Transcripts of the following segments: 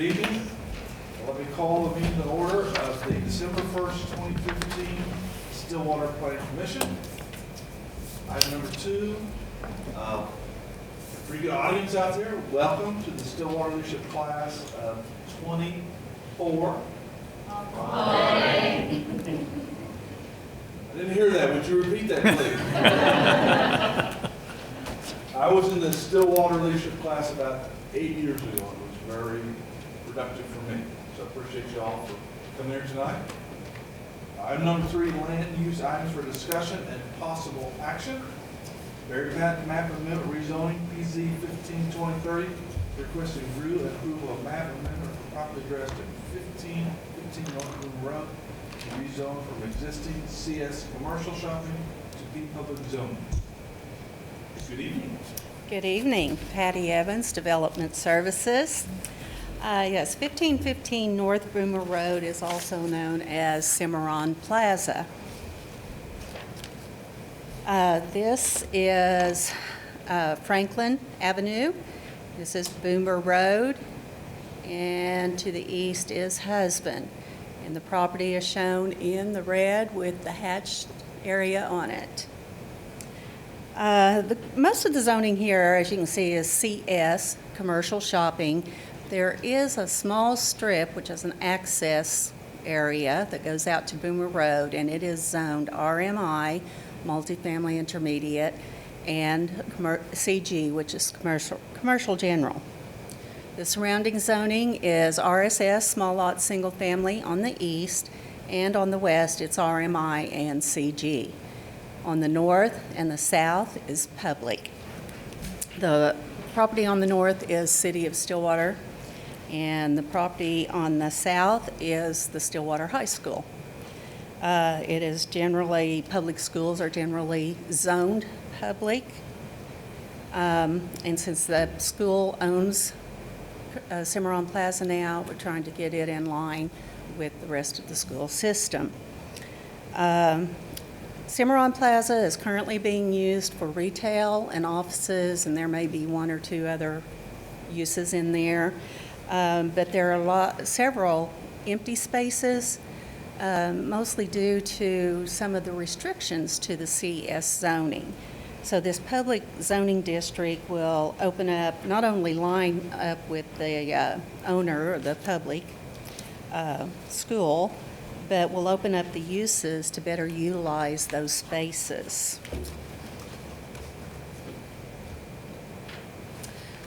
evening. Let me call the meeting to order of the December 1st, 2015 Stillwater Planning Commission. Item number 2, pretty good audience out there. Welcome to the Stillwater Leadership Class of 24. I didn't hear that. Would you repeat that, please? I was in the Stillwater Leadership class about 8 years ago. It was very productive for me. So I appreciate you all for coming here tonight. Item number 3, land use items for discussion and possible action. Barry Patton, map amendment rezoning, PZ 15-2030, requesting review and approval of map amendment for property addressed at 1515 North Boone Road, to rezone from existing CS commercial shopping to B public zoning. Good evening. Good evening. Patty Evans, Development Services. Yes, 1515 North Boomer Road is also known as Cimarron Plaza. This is Franklin Avenue. This is Boomer Road. And to the east is Husband. And the property is shown in the red with the hatched area on it. Most of the zoning here, as you can see, is CS, commercial shopping. There is a small strip, which is an access area that goes out to Boomer Road, and it is zoned RMI, multifamily intermediate, and CG, which is commercial general. The surrounding zoning is RSS, small lot, single family on the east, and on the west it's RMI and CG. On the north and the south is public. The property on the north is City of Stillwater, and the property on the south is the Stillwater High School. It is generally, public schools are generally zoned public, and since the school owns Cimarron Plaza now, we're trying to get it in line with the rest of the school system. Cimarron Plaza is currently being used for retail and offices, and there may be 1 or 2 other uses in there. But there are several empty spaces, mostly due to some of the restrictions to the CS zoning. So this public zoning district will open up, not only line up with the owner or the public school, but will open up the uses to better utilize those spaces.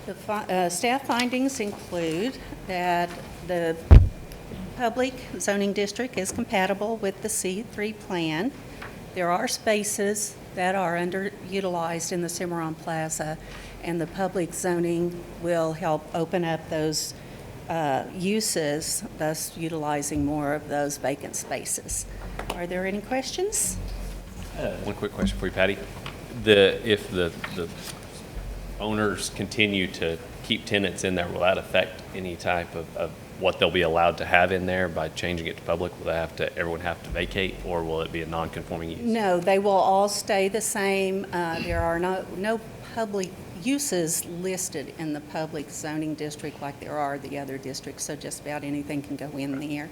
The staff findings include that the public zoning district is compatible with the C3 plan. There are spaces that are underutilized in the Cimarron Plaza, and the public zoning will help open up those uses, thus utilizing more of those vacant spaces. Are there any questions? One quick question for you, Patty. If the owners continue to keep tenants in there, will that affect any type of what they'll be allowed to have in there by changing it to public? Will everyone have to vacate, or will it be a non-conforming use? No, they will all stay the same. There are no public uses listed in the public zoning district like there are the other districts, so just about anything can go in there.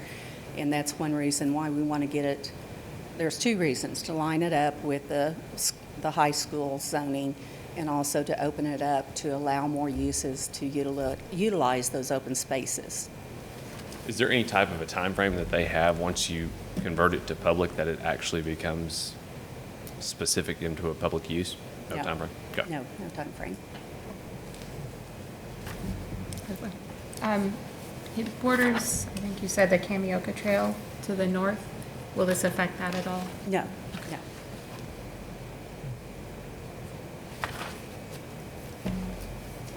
And that's one reason why we want to get it. There's 2 reasons: to line it up with the high school zoning, and also to open it up to allow more uses to utilize those open spaces. Is there any type of a time frame that they have once you convert it to public that it actually becomes specific into a public use? No time frame? Okay. No time frame. It borders, I think you said, the Kamioka Trail to the north. Will this affect that at all? No.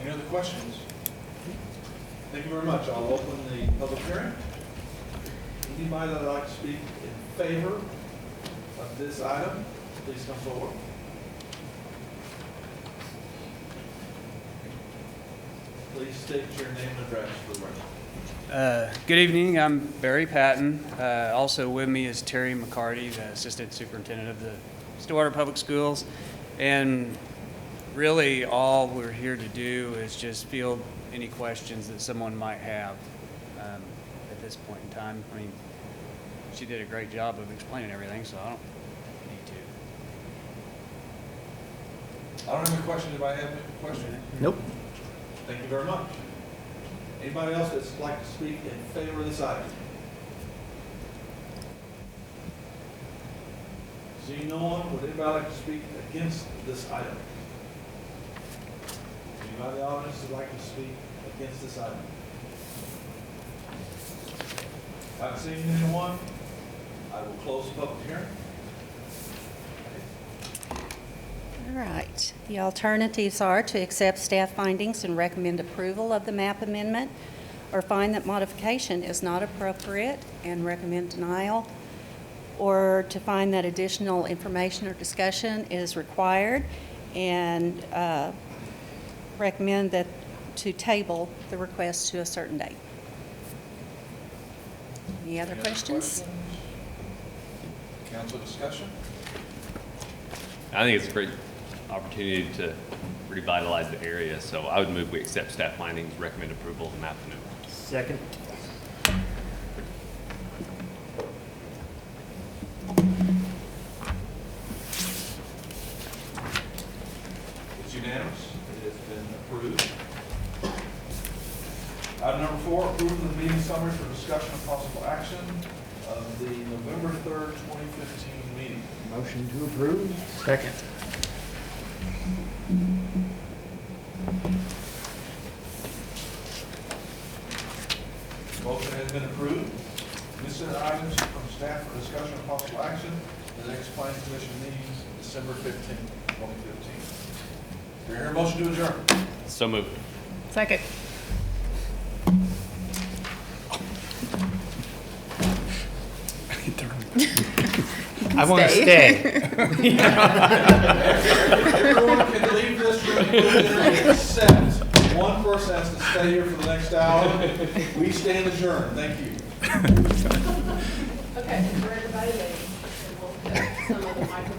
Any other questions? Thank you very much. I'll open the public hearing. Anybody that would like to speak in favor of this item, please come forward. Please state your name and address for the record. Good evening. I'm Barry Patton. Also with me is Terry McCarty, the Assistant Superintendent of the Stillwater Public Schools. And really all we're here to do is just field any questions that someone might have at this point in time. I mean, she did a great job of explaining everything, so I don't need to. I don't have any questions. Anybody have any questions? Nope. Thank you very much. Anybody else that's like to speak in favor of this item? Seeing no one, would anybody like to speak against this item? Anybody in the audience would like to speak against this item? Not seeing anyone, I will close the public hearing. All right. The alternatives are to accept staff findings and recommend approval of the map amendment, or find that modification is not appropriate and recommend denial, or to find that additional information or discussion is required and recommend that to table the request to a certain date. Any other questions? Council discussion? I think it's a great opportunity to revitalize the area, so I would move we accept staff findings, recommend approval of the map amendment. Second. It's unanimous. It has been approved. Item number 4, approval of the meeting summary for discussion of possible action of the November 3rd, 2015 meeting. Motion to approve. Second. Motion has been approved. Consider items from staff for discussion of possible action at the next planning commission meeting, December 15th, 2015. Do you hear a motion to adjourn? So moved. Second. I want to stay. Everyone can leave this room except one person has to stay here for the next hour. We stand adjourned. Thank you. Okay, for everybody,